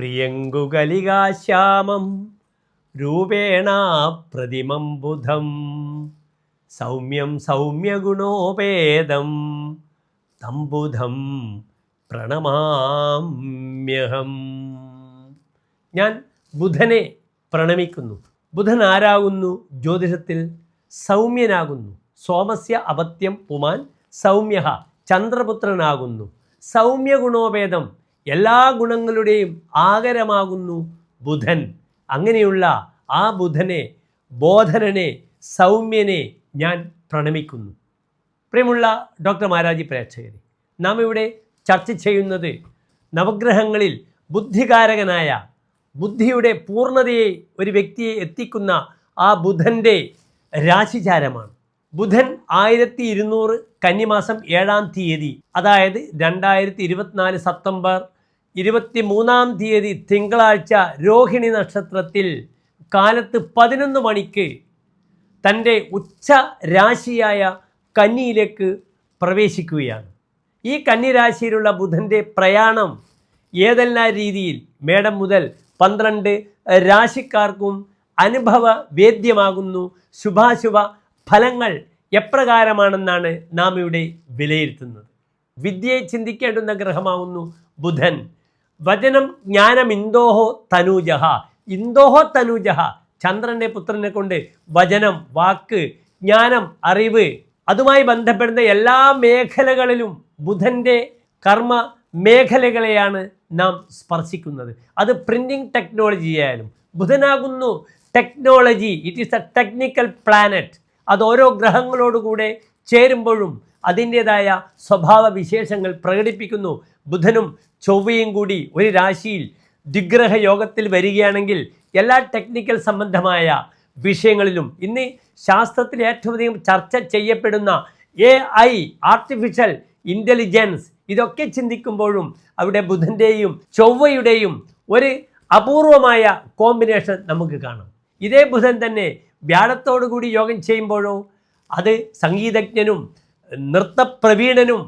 പ്രിയങ്കുകലികാശ്യാമം രൂപേണ പ്രതിമം ബുധം സൗമ്യം സൗമ്യഗുണോപേതം തം ബുധം പ്രണമാമ്യഹം. ഞാൻ ബുധനെ പ്രണമിക്കുന്നു. ബുധൻ ആരാകുന്നു? ജ്യോതിഷത്തിൽ സൗമ്യനാകുന്നു. സോമസ്യ അപത്യം പുമാൻ സൗമ്യ, ചന്ദ്രപുത്രനാകുന്നു. സൗമ്യഗുണോപേതം, എല്ലാ ഗുണങ്ങളുടെയും ആകരമാകുന്നു ബുധൻ. അങ്ങനെയുള്ള ആ ബുധനെ, ബോധനനെ, സൗമ്യനെ ഞാൻ പ്രണമിക്കുന്നു. പ്രിയമുള്ള ഡോക്ടർ മാരാജി പ്രേക്ഷകരെ, നാം ഇവിടെ ചർച്ച ചെയ്യുന്നത് നവഗ്രഹങ്ങളിൽ ബുദ്ധികാരകനായ, ബുദ്ധിയുടെ പൂർണ്ണതയെ ഒരു വ്യക്തിയെ എത്തിക്കുന്ന ആ ബുധൻ്റെ രാശിചാരമാണ്. ബുധൻ 1200 കന്നിമാസം 7-ാം തീയതി, അതായത് 2024 സെപ്റ്റംബർ 23-ാം തീയതി തിങ്കളാഴ്ച രോഹിണി നക്ഷത്രത്തിൽ കാലത്ത് 11 മണിക്ക് തൻ്റെ ഉച്ച രാശിയായ കന്നിയിലേക്ക് പ്രവേശിക്കുകയാണ്. ഈ കന്നിരാശിയിലുള്ള ബുധൻ്റെ പ്രയാണം ഏതെല്ലാം രീതിയിൽ മേടം മുതൽ 12 രാശിക്കാർക്കും അനുഭവ വേദ്യമാകുന്നു, ശുഭാശുഭ ഫലങ്ങൾ എപ്രകാരമാണെന്നാണ് നാം ഇവിടെ വിലയിരുത്തുന്നത്. വിദ്യയെ ചിന്തിക്കേണ്ടുന്ന ഗ്രഹമാകുന്നു ബുധൻ. വചനം ജ്ഞാനം ഇന്തോഹോ തനൂജഹ. ഇന്തോഹോ തനൂജഹ, ചന്ദ്രൻ്റെ പുത്രനെ കൊണ്ട് വചനം, വാക്ക്, ജ്ഞാനം, അറിവ്, അതുമായി ബന്ധപ്പെടുന്ന എല്ലാ മേഖലകളിലും ബുധൻ്റെ കർമ്മ മേഖലകളെയാണ് നാം സ്പർശിക്കുന്നത്. അത് പ്രിൻറ്റിംഗ് ടെക്നോളജി ആയാലും, ബുധനാകുന്നു technology. It is a technical planet. അത് ഓരോ ഗ്രഹങ്ങളോടുകൂടെ ചേരുമ്പോഴും അതിൻ്റേതായ സ്വഭാവ വിശേഷങ്ങൾ പ്രകടിപ്പിക്കുന്നു. ബുധനും ചൊവ്വയും കൂടി ഒരു രാശിയിൽ ദിഗ്രഹ യോഗത്തിൽ വരികയാണെങ്കിൽ എല്ലാ ടെക്നിക്കൽ സംബന്ധമായ വിഷയങ്ങളിലും ഇന്ന് ശാസ്ത്രത്തിൽ ഏറ്റവും അധികം ചർച്ച ചെയ്യപ്പെടുന്ന AI, ആർട്ടിഫിഷ്യൽ ഇൻ്റലിജൻസ്, ഇതൊക്കെ ചിന്തിക്കുമ്പോഴും അവിടെ ബുധൻ്റെയും ചൊവ്വയുടെയും ഒരു അപൂർവമായ കോമ്പിനേഷൻ നമുക്ക് കാണാം. ഇതേ ബുധൻ തന്നെ വ്യാഴത്തോടു കൂടി യോഗം ചെയ്യുമ്പോഴോ അത് സംഗീതജ്ഞനും നൃത്തപ്രവീണനും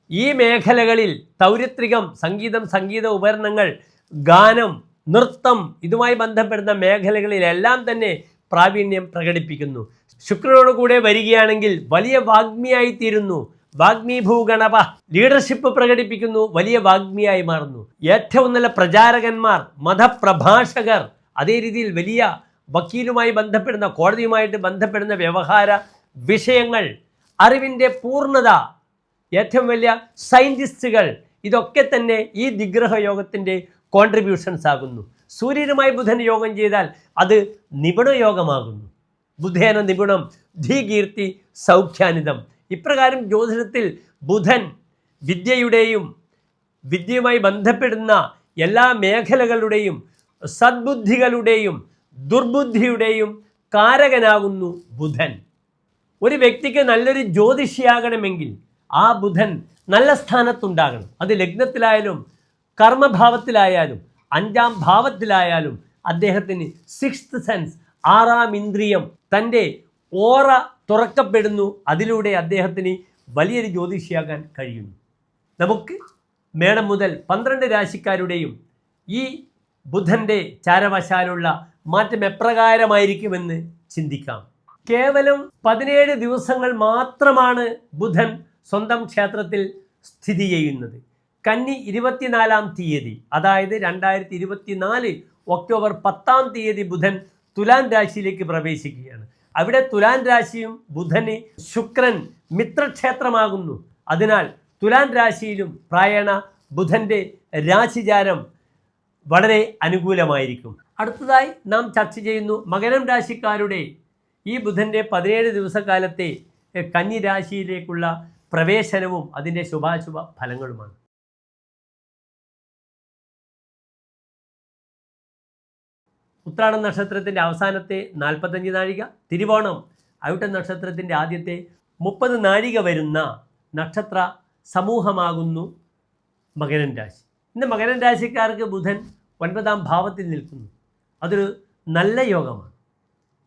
ഈ മേഖലകളിൽ തൗരിത്രികം, സംഗീതം, സംഗീത ഉപകരണങ്ങൾ, ഗാനം, നൃത്തം, ഇതുമായി ബന്ധപ്പെടുന്ന മേഖലകളിലെല്ലാം തന്നെ പ്രാവീണ്യം പ്രകടിപ്പിക്കുന്നു. ശുക്രനോടുകൂടെ വരികയാണെങ്കിൽ വലിയ വാഗ്മിയായിത്തീരുന്നു. വാഗ്മീഭൂഗണപ, ലീഡർഷിപ്പ് പ്രകടിപ്പിക്കുന്നു, വലിയ വാഗ്മിയായി മാറുന്നു. ഏറ്റവും നല്ല പ്രചാരകന്മാർ, മതപ്രഭാഷകർ, അതേ രീതിയിൽ വലിയ വക്കീലുമായി ബന്ധപ്പെടുന്ന, കോടതിയുമായിട്ട് ബന്ധപ്പെടുന്ന വ്യവഹാര വിഷയങ്ങൾ, അറിവിൻ്റെ പൂർണ്ണത, ഏറ്റവും വലിയ സയൻറ്റിസ്റ്റുകൾ, ഇതൊക്കെ തന്നെ ഈ ദിഗ്രഹ യോഗത്തിൻ്റെ കോൺട്രിബ്യൂഷൻസ് ആകുന്നു. സൂര്യനുമായി ബുധൻ യോഗം ചെയ്താൽ അത് നിപുണ യോഗമാകുന്നു. ബുധേന നിപുണം ധീകീർത്തി സൗഖ്യാനിതം. ഇപ്രകാരം ജ്യോതിഷത്തിൽ ബുധൻ വിദ്യയുമായി ബന്ധപ്പെടുന്ന എല്ലാ മേഖലകളുടെയും സദ്ബുദ്ധികളുടെയും ദുർബുദ്ധിയുടെയും കാരകനാകുന്നു ബുധൻ. ഒരു വ്യക്തിക്ക് നല്ലൊരു ജ്യോതിഷിയാകണമെങ്കിൽ ആ ബുധൻ നല്ല സ്ഥാനത്തുണ്ടാകണം. അത് ലഗ്നത്തിലായാലും കർമ്മഭാവത്തിലായാലും 5-ാം ഭാവത്തിലായാലും അദ്ദേഹത്തിന് 6th സെൻസ്, 6-ാം ഇന്ദ്രിയം, തൻ്റെ ഓറ തുറക്കപ്പെടുന്നു. അതിലൂടെ അദ്ദേഹത്തിന് വലിയൊരു ജ്യോതിഷിയാകാൻ കഴിയുന്നു. നമുക്ക് മേടം മുതൽ 12 രാശിക്കാരുടെയും ഈ ബുധൻ്റെ ചാരവശാലുള്ള മാറ്റം എപ്രകാരമായിരിക്കുമെന്ന് ചിന്തിക്കാം. കേവലം 17 ദിവസങ്ങൾ മാത്രമാണ് ബുധൻ സ്വന്തം ക്ഷേത്രത്തിൽ സ്ഥിതി ചെയ്യുന്നത്. കന്നി 24-ാം തീയതി, അതായത് 2024 ഒക്ടോബർ 10-ാം തീയതി ബുധൻ തുലാൻ രാശിയിലേക്ക് പ്രവേശിക്കുകയാണ്. അവിടെ തുലാൻ രാശിയും ബുധന് ശുക്രൻ മിത്രക്ഷേത്രമാകുന്നു. അതിനാൽ തുലാൻ രാശിയിലും പ്രായണ ബുധൻ്റെ രാശിചാരം വളരെ അനുകൂലമായിരിക്കും. അടുത്തതായി നാം ചർച്ച ചെയ്യുന്നു മകരം രാശിക്കാരുടെ ഈ ബുധൻ്റെ 17 ദിവസക്കാലത്തെ കന്നി രാശിയിലേക്കുള്ള പ്രവേശനവും അതിൻ്റെ ശുഭാശുഭ ഫലങ്ങളുമാണ്. ഉത്രാടം നക്ഷത്രത്തിൻ്റെ അവസാനത്തെ 45 നാഴിക, തിരുവോണം അവിട്ട നക്ഷത്രത്തിൻ്റെ ആദ്യത്തെ 30 നാഴിക വരുന്ന നക്ഷത്ര സമൂഹമാകുന്നു മകരം രാശി. ഇന്ന് മകരം രാശിക്കാർക്ക് ബുധൻ 9-ാം ഭാവത്തിൽ നിൽക്കുന്നു. അതൊരു നല്ല യോഗമാണ്.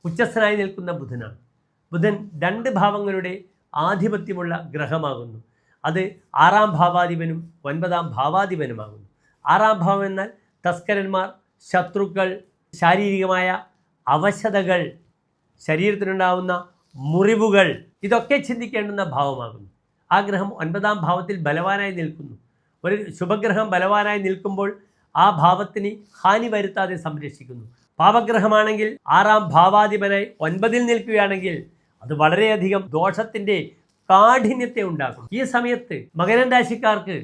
ഉച്ചസ്ഥനായി നിൽക്കുന്ന ബുധനാണ്. ബുധൻ 2 ഭാവങ്ങളുടെ ആധിപത്യമുള്ള ഗ്രഹമാകുന്നു. അത് 6-ാം ഭാവാധിപനും 9-ാം ഭാവാധിപനുമാകുന്നു. 6-ാം ഭാവം എന്നാൽ തസ്കരന്മാർ, ശത്രുക്കൾ, ശാരീരികമായ അവശതകൾ, ശരീരത്തിനുണ്ടാവുന്ന മുറിവുകൾ, ഇതൊക്കെ ചിന്തിക്കേണ്ടുന്ന ഭാവമാകുന്നു. ആ ഗ്രഹം 9-ാം ഭാവത്തിൽ ബലവാനായി നിൽക്കുന്നു. ഒരു ശുഭഗ്രഹം ബലവാനായി നിൽക്കുമ്പോൾ ആ ഭാവത്തിന് ഹാനി വരുത്താതെ സംരക്ഷിക്കുന്നു. പാപഗ്രഹമാണെങ്കിൽ 6-ാം ഭാവാധിപനായി 9-ൽ നിൽക്കുകയാണെങ്കിൽ അത് വളരെയധികം ദോഷത്തിൻ്റെ കാഠിന്യത്തെ ഉണ്ടാക്കും. ഈ സമയത്ത് മകരം രാശിക്കാർക്ക്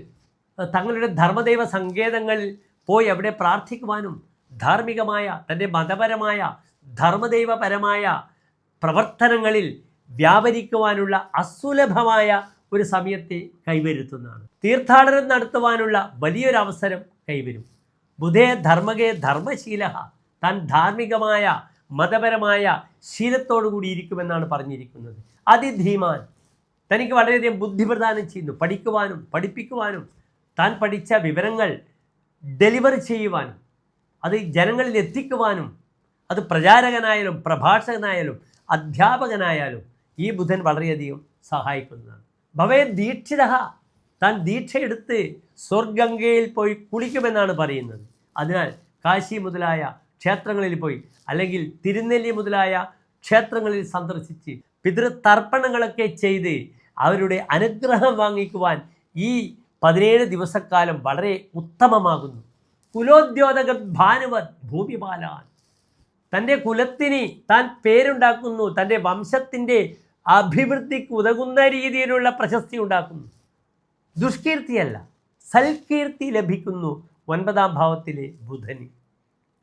തങ്ങളുടെ ധർമ്മദൈവ സങ്കേതങ്ങളിൽ പോയി അവിടെ പ്രാർത്ഥിക്കുവാനും ധാർമ്മികമായ തൻ്റെ മതപരമായ ധർമ്മദൈവപരമായ പ്രവർത്തനങ്ങളിൽ വ്യാപരിക്കുവാനുള്ള അസുലഭമായ ഒരു സമയത്തെ കൈവരുത്തുന്നതാണ്. തീർത്ഥാടനം നടത്തുവാനുള്ള വലിയൊരു അവസരം കൈവരും. ബുധേ ധർമ്മകേ ധർമ്മശീല, താൻ ധാർമ്മികമായ മതപരമായ ശീലത്തോടു കൂടി ഇരിക്കുമെന്നാണ് പറഞ്ഞിരിക്കുന്നത്. അതിധീമാൻ, തനിക്ക് വളരെയധികം ബുദ്ധി പ്രദാനം ചെയ്യുന്നു. പഠിക്കുവാനും പഠിപ്പിക്കുവാനും താൻ പഠിച്ച വിവരങ്ങൾ ഡെലിവർ ചെയ്യുവാനും അത് ജനങ്ങളിൽ എത്തിക്കുവാനും അത് പ്രചാരകനായാലും പ്രഭാഷകനായാലും അധ്യാപകനായാലും ഈ ബുധൻ വളരെയധികം സഹായിക്കുന്നതാണ്. ഭവേ ദീക്ഷിത, താൻ ദീക്ഷയെടുത്ത് സ്വർഗംഗയിൽ പോയി കുളിക്കുമെന്നാണ് പറയുന്നത്. അതിനാൽ കാശി മുതലായ ക്ഷേത്രങ്ങളിൽ പോയി അല്ലെങ്കിൽ തിരുനെല്ലി മുതലായ ക്ഷേത്രങ്ങളിൽ സന്ദർശിച്ച് പിതൃതർപ്പണങ്ങളൊക്കെ ചെയ്ത് അവരുടെ അനുഗ്രഹം വാങ്ങിക്കുവാൻ ഈ 17 ദിവസക്കാലം വളരെ ഉത്തമമാകുന്നു. കുലോദ്യോതക ഭാനുവത് ഭൂമിപാലാൻ, തൻ്റെ കുലത്തിന് താൻ പേരുണ്ടാക്കുന്നു. തൻ്റെ വംശത്തിൻ്റെ അഭിവൃദ്ധിക്ക് ഉതകുന്ന രീതിയിലുള്ള പ്രശസ്തി ഉണ്ടാക്കുന്നു. ദുഷ്കീർത്തിയല്ല, സൽകീർത്തി ലഭിക്കുന്നു 9-ാം ഭാവത്തിലെ ബുധന്.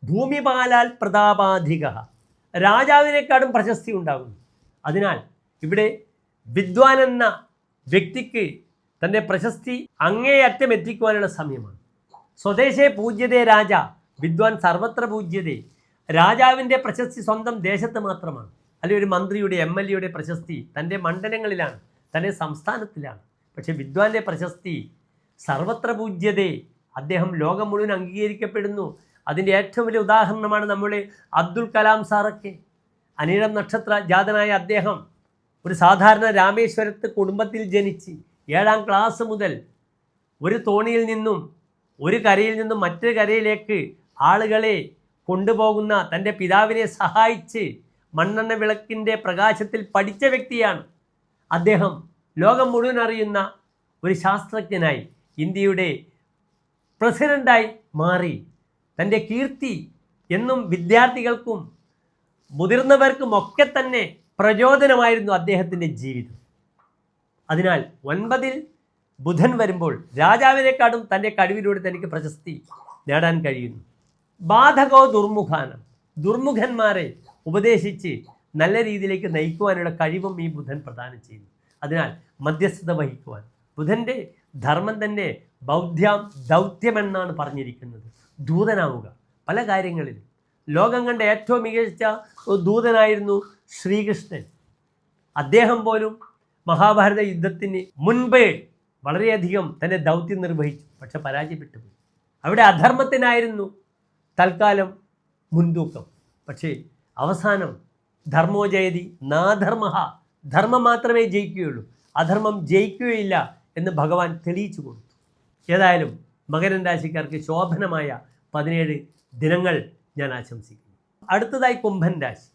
ഭൂമിപാലാൽ പ്രതാപാധിക, രാജാവിനേക്കാളും പ്രശസ്തി ഉണ്ടാകുന്നു. അതിനാൽ ഇവിടെ വിദ്വാൻ എന്ന വ്യക്തിക്ക് തൻ്റെ പ്രശസ്തി അങ്ങേയറ്റം എത്തിക്കുവാനുള്ള സമയമാണ്. സ്വദേശേ പൂജ്യതേ രാജ, വിദ്വാൻ സർവത്ര പൂജ്യതേ. രാജാവിൻ്റെ പ്രശസ്തി സ്വന്തം ദേശത്ത് മാത്രമാണ്. അല്ലെങ്കിൽ ഒരു മന്ത്രിയുടെ MLA പ്രശസ്തി തൻ്റെ മണ്ഡലങ്ങളിലാണ്, തൻ്റെ സംസ്ഥാനത്തിലാണ്. പക്ഷേ വിദ്വാൻ്റെ പ്രശസ്തി സർവത്ര പൂജ്യതേ, അദ്ദേഹം ലോകം മുഴുവൻ അംഗീകരിക്കപ്പെടുന്നു. അതിൻ്റെ ഏറ്റവും വലിയ ഉദാഹരണമാണ് നമ്മുടെ അബ്ദുൽ കലാം സാറൊക്കെ. അനിഴം നക്ഷത്ര ജാതനായ അദ്ദേഹം ഒരു സാധാരണ രാമേശ്വരത്ത് കുടുംബത്തിൽ ജനിച്ച് 7-ാം ക്ലാസ് മുതൽ ഒരു തോണിയിൽ നിന്നും ഒരു കരയിൽ നിന്നും മറ്റൊരു കരയിലേക്ക് ആളുകളെ കൊണ്ടുപോകുന്ന തൻ്റെ പിതാവിനെ സഹായിച്ച് മണ്ണെണ്ണ വിളക്കിൻ്റെ പ്രകാശത്തിൽ പഠിച്ച വ്യക്തിയാണ് അദ്ദേഹം. ലോകം മുഴുവൻ അറിയുന്ന ഒരു ശാസ്ത്രജ്ഞനായി ഇന്ത്യയുടെ പ്രസിഡൻ്റായി മാറി. തൻ്റെ കീർത്തി എന്നും വിദ്യാർത്ഥികൾക്കും മുതിർന്നവർക്കും ഒക്കെ തന്നെ പ്രചോദനമായിരുന്നു അദ്ദേഹത്തിൻ്റെ ജീവിതം. അതിനാൽ 9-ൽ ബുധൻ വരുമ്പോൾ രാജാവിനെക്കാളും തൻ്റെ കഴിവിലൂടെ തനിക്ക് പ്രശസ്തി നേടാൻ കഴിയുന്നു. ബാധകോ ദുർമുഖാനം, ദുർമുഖന്മാരെ ഉപദേശിച്ച് നല്ല രീതിയിലേക്ക് നയിക്കുവാനുള്ള കഴിവും ഈ ബുധൻ പ്രദാനം ചെയ്യുന്നു. അതിനാൽ മധ്യസ്ഥത വഹിക്കുവാൻ ബുധൻ്റെ ധർമ്മം തന്നെ ബൗദ്ധ്യം ദൗത്യമെന്നാണ് പറഞ്ഞിരിക്കുന്നത്. ദൂതനാവുക പല കാര്യങ്ങളിലും. ലോകം കണ്ട ഏറ്റവും മികച്ച ദൂതനായിരുന്നു ശ്രീകൃഷ്ണൻ. അദ്ദേഹം പോലും മഹാഭാരത യുദ്ധത്തിന് മുൻപേ വളരെയധികം തൻ്റെ ദൗത്യം നിർവഹിച്ചു, പക്ഷെ പരാജയപ്പെട്ടു പോയി. അവിടെ അധർമ്മത്തിനായിരുന്നു തൽക്കാലം മുൻതൂക്കം. പക്ഷേ അവസാനം ധർമ്മോ ജയതി നാധർമ്മ, ധർമ്മം മാത്രമേ ജയിക്കുകയുള്ളൂ, അധർമ്മം ജയിക്കുകയില്ല എന്ന് ഭഗവാൻ തെളിയിച്ചു കൊടുത്തു. ഏതായാലും മകരം രാശിക്കാർക്ക് ശോഭനമായ 17 ദിനങ്ങൾ ഞാൻ ആശംസിക്കുന്നു. അടുത്തതായി കുംഭൻ രാശി.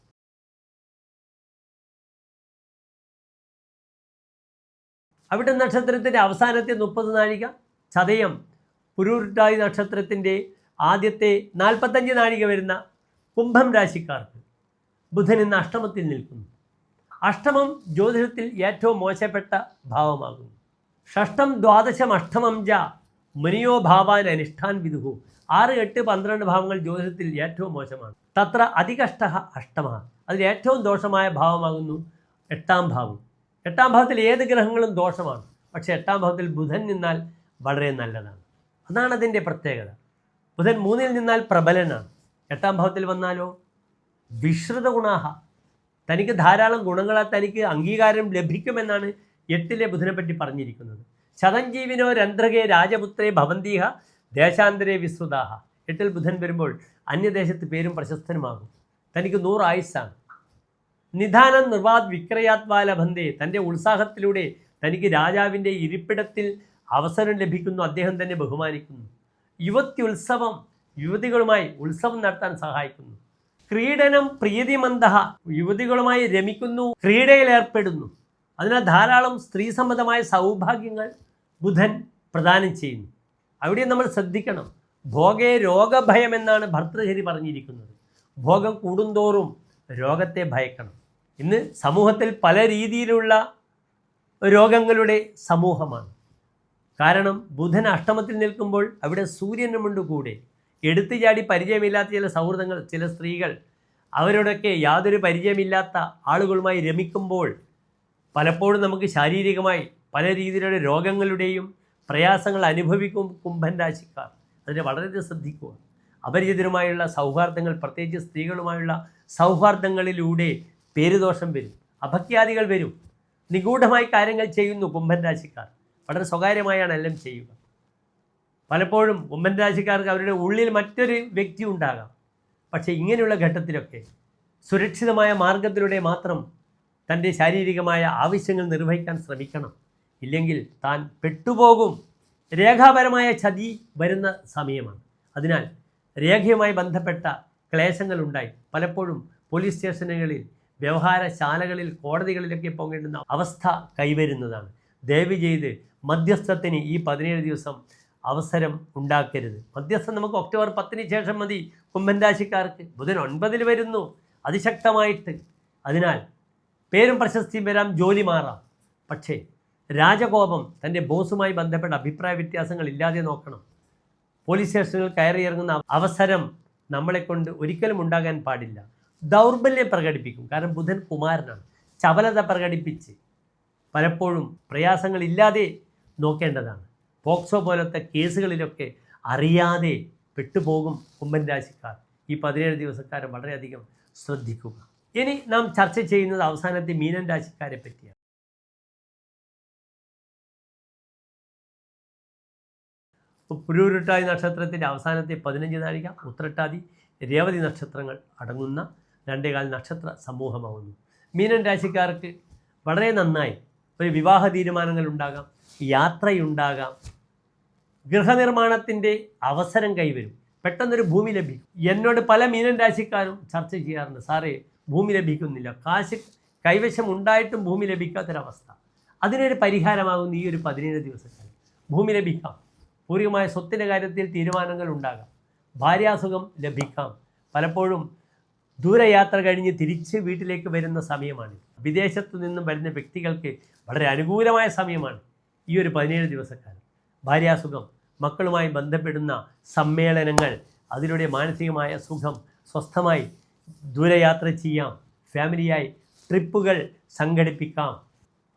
അവിടെ നക്ഷത്രത്തിൻ്റെ അവസാനത്തെ 30 നാഴിക, ചതയം പുരുരുട്ടാതി നക്ഷത്രത്തിൻ്റെ ആദ്യത്തെ 45 നാഴിക വരുന്ന കുംഭം രാശിക്കാർക്ക് ബുധൻ ഇന്ന് അഷ്ടമത്തിൽ നിൽക്കുന്നു. അഷ്ടമം ജ്യോതിഷത്തിൽ ഏറ്റവും മോശപ്പെട്ട ഭാവമാകുന്നു. ഷഷ്ടം ദ്വാദശം അഷ്ടമം ജ മുനിയോ ഭാവാൻ അനിഷ്ഠാൻ വിദുഹു. 6, 8, 12 ഭാവങ്ങൾ ജ്യോതിഷത്തിൽ ഏറ്റവും മോശമാണ്. തത്ര അതികഷ്ട അഷ്ടമ, അതിൽ ഏറ്റവും ദോഷമായ ഭാവമാകുന്നു 8-ാം ഭാവം. 8-ാം ഭാവത്തിൽ ഏത് ഗ്രഹങ്ങളും ദോഷമാണ്, പക്ഷേ 8-ാം ഭാവത്തിൽ ബുധൻ നിന്നാൽ വളരെ നല്ലതാണ്. അതാണ് അതിൻ്റെ പ്രത്യേകത. ബുധൻ 3-ൽ നിന്നാൽ പ്രബലനാണ്. 8-ാം ഭാവത്തിൽ വന്നാലോ വിശ്രുത ഗുണാഹ, തനിക്ക് ധാരാളം ഗുണങ്ങളാൽ തനിക്ക് അംഗീകാരം ലഭിക്കുമെന്നാണ് 8-ലെ ബുധനെ പറ്റി പറഞ്ഞിരിക്കുന്നത്. ശതഞ്ജീവിനോ രന്ധ്രകേ രാജപുത്രേ ഭവന്തീഹ ദേശാന്തരേ വിശ്രുതാഹ. 8-ൽ ബുധൻ വരുമ്പോൾ അന്യദേശത്ത് പേരും പ്രശസ്തനുമാകും. തനിക്ക് 100 ആയുസ്സാണ്. നിധാനം നിർവാദ് വിക്രയാത്വാ ലഭന്തേ, തൻ്റെ ഉത്സാഹത്തിലൂടെ തനിക്ക് രാജാവിൻ്റെ ഇരിപ്പിടത്തിൽ അവസരം ലഭിക്കുന്നു, അദ്ദേഹം തന്നെ ബഹുമാനിക്കുന്നു. യുവത്യുത്സവം, യുവതികളുമായി ഉത്സവം നടത്താൻ സഹായിക്കുന്നു. ക്രീഡനം പ്രീതിമന്ദഃ, യുവതികളുമായി രമിക്കുന്നു, ക്രീഡയിലേർപ്പെടുന്നു. അതിനാൽ ധാരാളം സ്ത്രീ സംബന്ധമായ സൗഭാഗ്യങ്ങൾ ബുധൻ പ്രദാനം ചെയ്യുന്നു. അവിടെ നമ്മൾ ശ്രദ്ധിക്കണം. ഭോഗേ രോഗഭയം എന്നാണ് ഭർതൃഹരി പറഞ്ഞിരിക്കുന്നത്. ഭോഗം കൂടുന്തോറും രോഗത്തെ ഭയക്കണം. ഇന്ന് സമൂഹത്തിൽ പല രീതിയിലുള്ള രോഗങ്ങളുടെ സമൂഹമാണ്. കാരണം ബുധൻ അഷ്ടമത്തിൽ നിൽക്കുമ്പോൾ അവിടെ സൂര്യനുമുണ്ട് കൂടെ. എടുത്തു ചാടി പരിചയമില്ലാത്ത ചില സൗഹൃദങ്ങൾ, ചില സ്ത്രീകൾ അവരോടൊക്കെ യാതൊരു പരിചയമില്ലാത്ത ആളുകളുമായി രമിക്കുമ്പോൾ പലപ്പോഴും നമുക്ക് ശാരീരികമായി പല രീതിയിലുള്ള രോഗങ്ങളുടെയും പ്രയാസങ്ങൾ അനുഭവിക്കും കുംഭൻ രാശിക്കാർ. അതിനെ വളരെയധികം ശ്രദ്ധിക്കുക. അപരിചിതരുമായുള്ള സൗഹാർദ്ദങ്ങൾ, പ്രത്യേകിച്ച് സ്ത്രീകളുമായുള്ള സൗഹാർദ്ദങ്ങളിലൂടെ പേരുദോഷം വരും, അപഖ്യാതികൾ വരും. നിഗൂഢമായി കാര്യങ്ങൾ ചെയ്യുന്നു കുംഭൻ രാശിക്കാർ. വളരെ സ്വകാര്യമായാണ് എല്ലാം ചെയ്യുക. പലപ്പോഴും കുംഭൻ രാശിക്കാർക്ക് അവരുടെ ഉള്ളിൽ മറ്റൊരു വ്യക്തി ഉണ്ടാകാം. പക്ഷേ ഇങ്ങനെയുള്ള ഘട്ടത്തിലൊക്കെ സുരക്ഷിതമായ മാർഗത്തിലൂടെ മാത്രം തൻ്റെ ശാരീരികമായ ആവശ്യങ്ങൾ നിർവഹിക്കാൻ ശ്രമിക്കണം. ഇല്ലെങ്കിൽ താൻ പെട്ടുപോകും. രേഖാപരമായ ചതി വരുന്ന സമയമാണ്. അതിനാൽ രേഖയുമായി ബന്ധപ്പെട്ട ക്ലേശങ്ങളുണ്ടായി പലപ്പോഴും പോലീസ് സ്റ്റേഷനുകളിൽ, വ്യവഹാരശാലകളിൽ, കോടതികളിലൊക്കെ പോകേണ്ടുന്ന അവസ്ഥ കൈവരുന്നതാണ്. ദയവ് ചെയ്ത് മധ്യസ്ഥത്തിന് ഈ 17 ദിവസം അവസരം ഉണ്ടാക്കരുത്. മധ്യസ്ഥം നമുക്ക് ഒക്ടോബർ 10 ശേഷം മതി. കുംഭൻ രാശിക്കാർക്ക് ബുധൻ 9 വരുന്നു അതിശക്തമായിട്ട്. അതിനാൽ പേരും പ്രശസ്തിയും വരാം, ജോലി മാറാം. പക്ഷേ രാജകോപം, തൻ്റെ ബോസുമായി ബന്ധപ്പെട്ട അഭിപ്രായ വ്യത്യാസങ്ങൾ ഇല്ലാതെ നോക്കണം. പോലീസ് സ്റ്റേഷനുകൾ കയറിയിറങ്ങുന്ന അവസരം നമ്മളെക്കൊണ്ട് ഒരിക്കലും ഉണ്ടാകാൻ പാടില്ല. ദൗർബല്യം പ്രകടിപ്പിക്കും. കാരണം ബുധൻ കുമാരനാണ്. ചപലത പ്രകടിപ്പിച്ച് പലപ്പോഴും പ്രയാസങ്ങളില്ലാതെ നോക്കേണ്ടതാണ്. പോക്സോ പോലത്തെ കേസുകളിലൊക്കെ അറിയാതെ പെട്ടുപോകും കുംഭൻ രാശിക്കാർ. ഈ 17 ദിവസക്കാരൻ വളരെയധികം ശ്രദ്ധിക്കുക. ഇനി നാം ചർച്ച ചെയ്യുന്നത് അവസാനത്തെ മീനൻ രാശിക്കാരെ പറ്റിയാണ്. പുരൂരുട്ടാതി നക്ഷത്രത്തിൻ്റെ അവസാനത്തെ 15 നാഴിക ഉത്രട്ടാതി, രേവതി നക്ഷത്രങ്ങൾ അടങ്ങുന്ന 2.25 നക്ഷത്ര സമൂഹമാവുന്നു. മീനൻ രാശിക്കാർക്ക് വളരെ നന്നായി ഒരു വിവാഹ തീരുമാനങ്ങൾ ഉണ്ടാകാം, യാത്രയുണ്ടാകാം, ഗൃഹനിർമ്മാണത്തിൻ്റെ അവസരം കൈവരും, പെട്ടെന്നൊരു ഭൂമി ലഭിക്കും. എന്നോട് പല മീനൻ രാശിക്കാരും ചർച്ച ചെയ്യാറുണ്ട്, സാറേ ഭൂമി ലഭിക്കുന്നില്ല, കാശ് കൈവശം ഉണ്ടായിട്ടും ഭൂമി ലഭിക്കാത്തൊരവസ്ഥ. അതിനൊരു പരിഹാരമാകുന്ന ഈ ഒരു 17 ദിവസക്കാലം ഭൂമി ലഭിക്കാം. പൂർവ്വമായ സ്വത്തിൻ്റെ കാര്യത്തിൽ തീരുമാനങ്ങൾ ഉണ്ടാകാം, ഭാര്യാസുഖം ലഭിക്കാം. പലപ്പോഴും ദൂരയാത്ര കഴിഞ്ഞ് തിരിച്ച് വീട്ടിലേക്ക് വരുന്ന സമയമാണ്. വിദേശത്തു നിന്നും വരുന്ന വ്യക്തികൾക്ക് വളരെ അനുകൂലമായ സമയമാണ് ഈ ഒരു 17 ദിവസക്കാലം. ഭാര്യാസുഖം, മക്കളുമായി ബന്ധപ്പെടുന്ന സമ്മേളനങ്ങൾ, അതിലൂടെ മാനസികമായ സുഖം, സ്വസ്ഥമായി ദൂരയാത്ര ചെയ്യാം, ഫാമിലിയായി ട്രിപ്പുകൾ സംഘടിപ്പിക്കാം.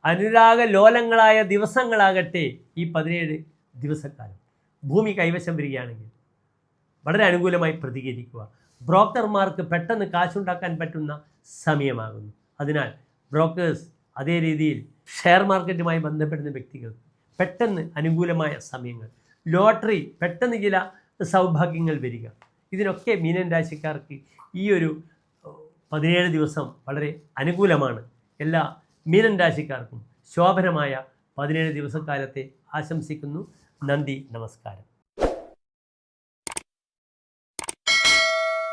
അനുരാഗ ലോലങ്ങളായ ദിവസങ്ങളാകട്ടെ ഈ 17 ദിവസക്കാലം. ഭൂമി കൈവശം വരികയാണെങ്കിൽ വളരെ അനുകൂലമായി പ്രതികരിക്കുക. ബ്രോക്കർമാർക്ക് പെട്ടെന്ന് കാശുണ്ടാക്കാൻ പറ്റുന്ന സമയമാകുന്നു. അതിനാൽ ബ്രോക്കേഴ്സ്, അതേ രീതിയിൽ ഷെയർ മാർക്കറ്റുമായി ബന്ധപ്പെടുന്ന വ്യക്തികൾക്ക് പെട്ടെന്ന് അനുകൂലമായ സമയങ്ങൾ. ലോട്ടറി, പെട്ടെന്ന് ചില സൗഭാഗ്യങ്ങൾ വരിക. ഇതിനൊക്കെ മീനൻ രാശിക്കാർക്ക് ഈ ഒരു 17 ദിവസം വളരെ അനുകൂലമാണ്. എല്ലാ മീനൻ രാശിക്കാർക്കും ശോഭനമായ 17 ദിവസക്കാലത്തെ ആശംസിക്കുന്നു. നന്ദി, നമസ്കാരം.